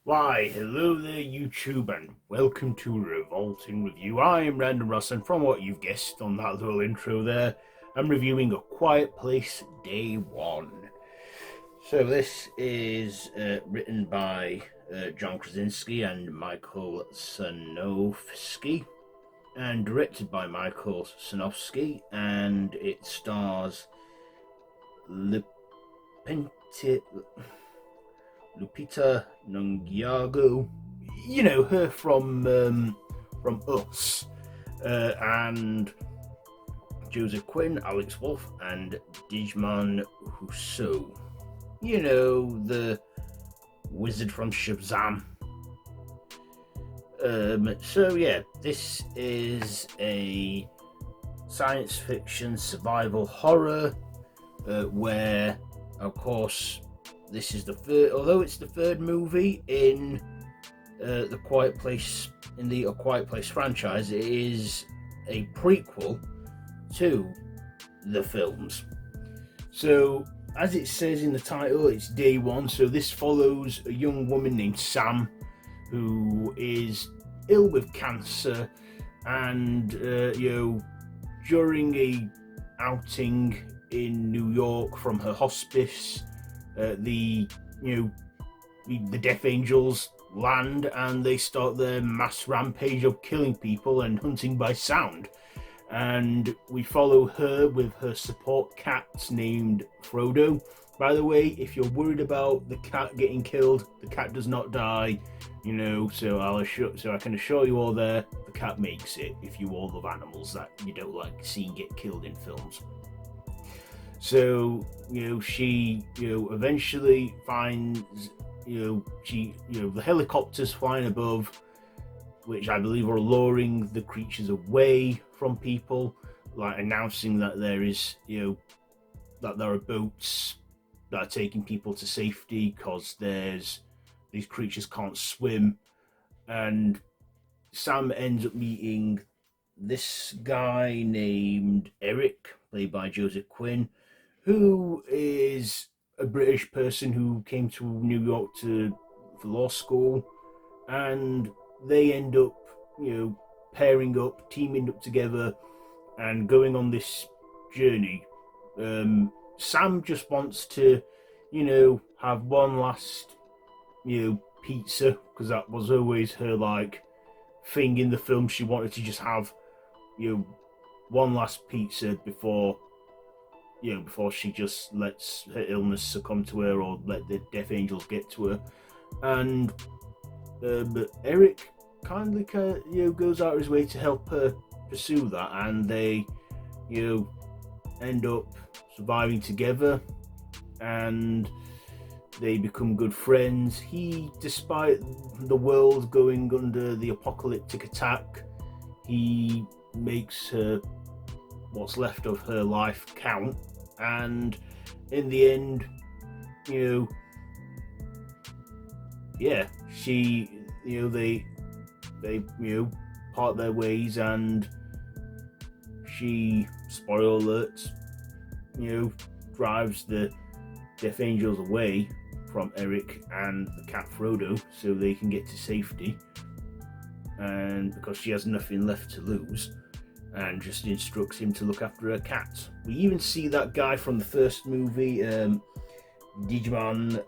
Why, hello there, YouTube, and welcome to Revolting Review. I am Random Ross, and from what you've guessed on that little intro there, I'm reviewing A Quiet Place Day 1. So this is written by John Krasinski and Michael Sanofsky, and directed by Michael Sanofsky, and it stars Lupita Nyong'o, you know her from Us, and Joseph Quinn, Alex Wolff, and Djimon Hounsou. You know, the wizard from Shazam. So yeah, this is a science fiction survival horror where, of course, this is the third, although it's the third movie in the Quiet Place, in the A Quiet Place franchise. It is a prequel to the films. So, as it says in the title, it's day one. So this follows a young woman named Sam, who is ill with cancer, and during a outing in New York from her hospice, the Death Angels land and they start their mass rampage of killing people and hunting by sound. And we follow her with her support cat named Frodo. By the way, if you're worried about the cat getting killed, the cat does not die. So I can assure you all there, the cat makes it. If you all love animals that you don't like seeing get killed in films. So, she, eventually finds, the helicopters flying above, which I believe are luring the creatures away from people, like announcing that there is, that there are boats that are taking people to safety because these creatures can't swim. And Sam ends up meeting this guy named Eric, played by Joseph Quinn, who is a British person who came to New York for law school, and they end up, pairing up, teaming up together, and going on this journey. Sam just wants to, have one last, pizza, because that was always her thing in the film. She wanted to just have, one last pizza before she just lets her illness succumb to her, or let the Death Angels get to her. And but Eric kindly goes out of his way to help her pursue that, and they end up surviving together, and they become good friends. Despite the world going under the apocalyptic attack, he makes what's left of her life count, and in the end, they part their ways, and she, spoiler alerts, drives the Death Angels away from Eric and the cat Frodo so they can get to safety, and because she has nothing left to lose, and just instructs him to look after her cat. We even see that guy from the first movie, Djimon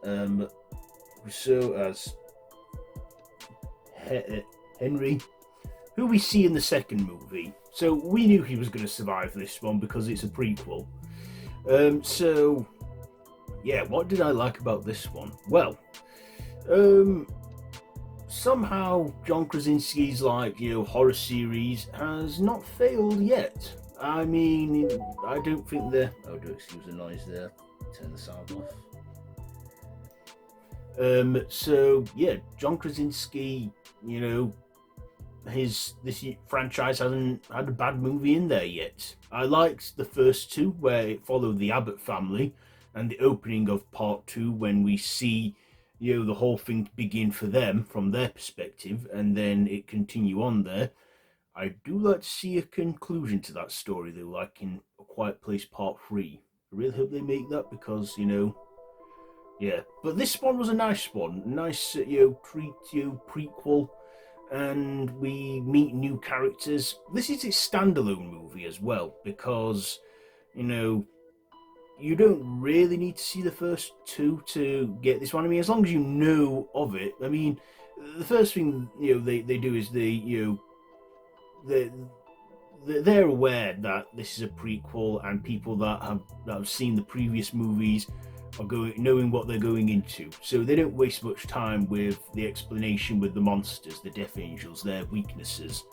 Hounsou, as Henry, who we see in the second movie. So we knew he was going to survive this one because it's a prequel. So yeah, what did I like about this one? Well, somehow John Krasinski's horror series has not failed yet. I mean, I don't think excuse the noise there. Turn the sound off. So yeah, John Krasinski, this franchise hasn't had a bad movie in there yet. I liked the first two, where it followed the Abbott family, and the opening of part two when we see the whole thing begin for them from their perspective, and then it continue on there. I do like to see a conclusion to that story though, like in A Quiet Place Part 3. I really hope they make that, because Yeah, but this one was a nice one, nice prequel, and we meet new characters. This is its standalone movie as well because you know you don't really need to see the first two to get this one. I mean, as long as you know of it. I mean, the first thing they do is they they're aware that this is a prequel, and people that have seen the previous movies are going knowing what they're going into, so they don't waste much time with the explanation with the monsters, the Death Angels, their weaknesses.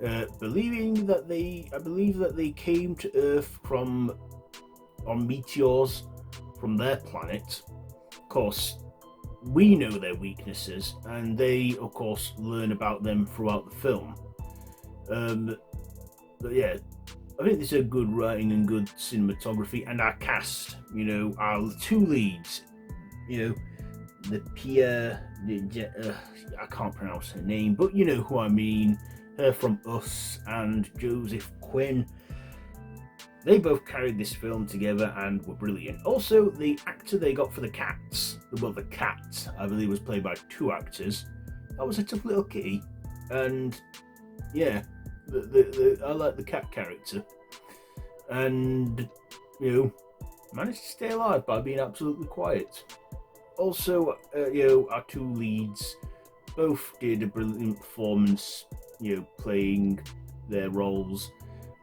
I believe that they came to Earth from on meteors from their planet. Of course, we know their weaknesses, and they, of course, learn about them throughout the film. But yeah, I think this is a good writing and good cinematography, and our cast, our two leads, the I can't pronounce her name, but you know who I mean, her from Us and Joseph Quinn. They both carried this film together and were brilliant. Also, the actor they got for the cats, the cat, I believe, was played by two actors. That was a tough little kitty, and yeah, I like the cat character, and managed to stay alive by being absolutely quiet. Also, our two leads both did a brilliant performance, playing their roles.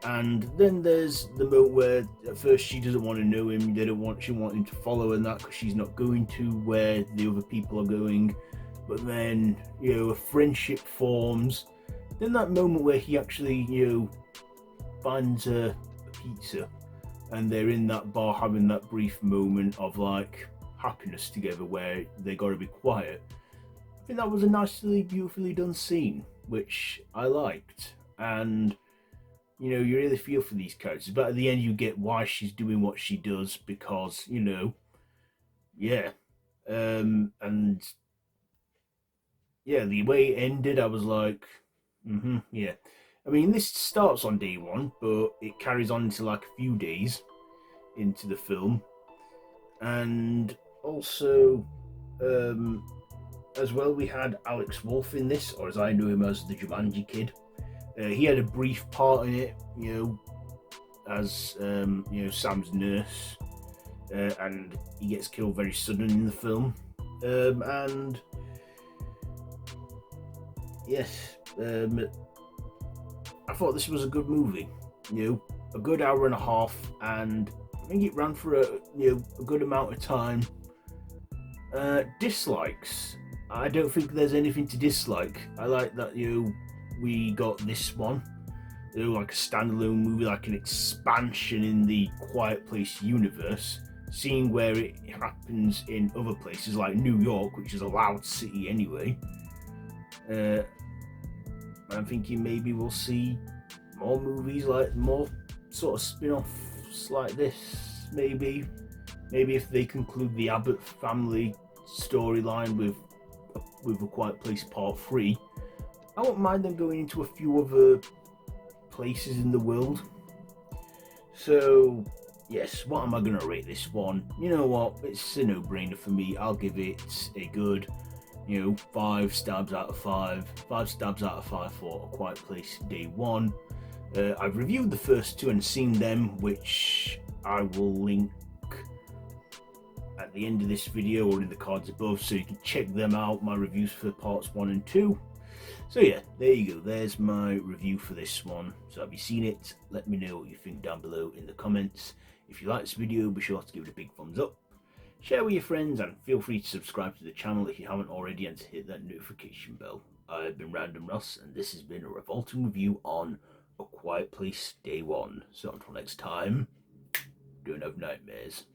And then there's the moment where at first she doesn't want to know him, she want him to follow her, and that because she's not going to where the other people are going. But then, a friendship forms. Then that moment where he actually, finds a pizza, and they're in that bar having that brief moment of like happiness together where they got to be quiet. I think that was a nicely, beautifully done scene, which I liked. And you really feel for these characters, but at the end you get why she's doing what she does, because yeah, and yeah, the way it ended, I was like, yeah. I mean, this starts on day one, but it carries on into like a few days into the film, and also, as well, we had Alex Wolff in this, or as I know him as the Jumanji Kid. He had a brief part in it, as Sam's nurse, and he gets killed very sudden in the film. And yes, I thought this was a good movie. A good hour and a half, and I think it ran for a good amount of time. Dislikes. I don't think there's anything to dislike. I like that we got this one, like a standalone movie, like an expansion in the Quiet Place universe, seeing where it happens in other places like New York, which is a loud city anyway. I'm thinking maybe we'll see more movies, like more sort of spin-offs like this. Maybe if they conclude the Abbott family storyline with A Quiet Place Part 3, I won't mind them going into a few other places in the world. So, yes, what am I going to rate this one? You know what? It's a no-brainer for me. I'll give it a good, 5 stabs out of 5. 5 stabs out of 5 for A Quiet Place Day 1. I've reviewed the first two and seen them, which I will link at the end of this video or in the cards above, so you can check them out, my reviews for parts 1 and 2. So yeah, there you go, there's my review for this one. So have you seen it? Let me know what you think down below in the comments. If you like this video, be sure to give it a big thumbs up, share with your friends, and feel free to subscribe to the channel if you haven't already, and to hit that notification bell. I've been Random Ross, and this has been a Revolting review on A Quiet Place Day 1. So until next time, don't have nightmares.